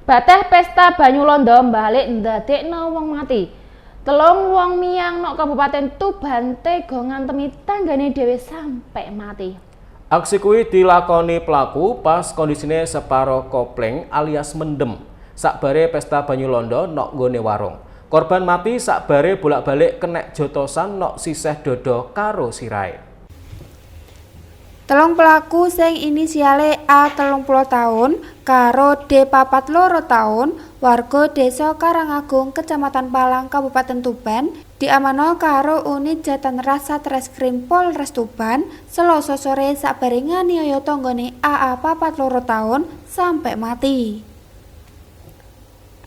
Bateh pesta banyu londo balik ndadekno wong mati. Telung wong miyang nok Kabupaten Tuban tega ngantemi tanggane dhewe sampai mati. Aksi kuwi dilakoni pelaku pas kondisine separo kopling alias mendem. Sakbare pesta banyu londo nok nggone warung. Korban mati sakbare bolak-balik kenek jotosan nok siseh dodo karo sirahe. Telung pelaku sing inisiale A 30 tahun karo D 42 tahun warga Desa Karangagung Kecamatan Palang Kabupaten Tuban diamanno karo unit Jatanras Satreskrim Polres Tuban Selasa sore sakbare nganiaya tanggane AA 42 tahun sampai mati.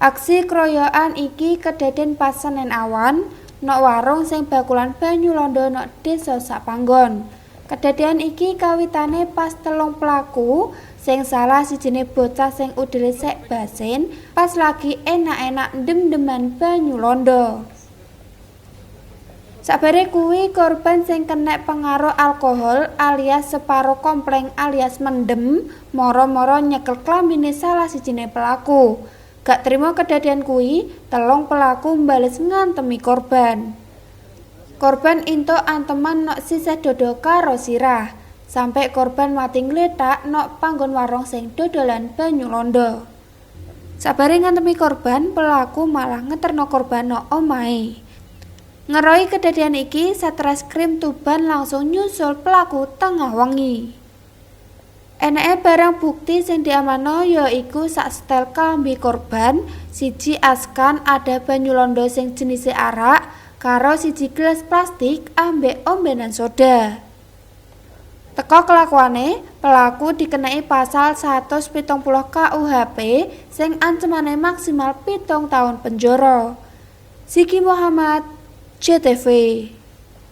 Aksi kroyokan iki kedaden pas Senin awan nok warung sing bakulan banyu londo nok desa sapanggon. Kedadian iki kawitane pas telung pelaku sing salah sijine bocah sing udele sek basin pas lagi enak-enak dem-deman banyu londo. Sabare kuwi korban sing kena pengaruh alkohol alias separo kompleng alias mendem moro-moro nyekel klambine salah sijine pelaku. Gak terima kedadian kuwi, telung pelaku mbales ngantemi korban. Korban into anteman nok sisih dodo karo sirah, sampai korban mati ngletak nok panggon warung sing dodolan banyu londo. Sabare ngantemi korban, pelaku malah ngeterno korban nok omahe. Ngeroi kedadian iki, Satreskrim Tuban langsung nyusul pelaku tengah wengi. Eneke barang bukti sing diamanno ya iku sak setel klambi korban, siji askan ada banyu londo sing jenise arak, karo siji gelas plastik ambek ombenan soda. Teko kelakuane, pelaku dikenai pasal 170 KUHP sing ancemane maksimal 7 tahun penjara. Siki Muhammad, JTV.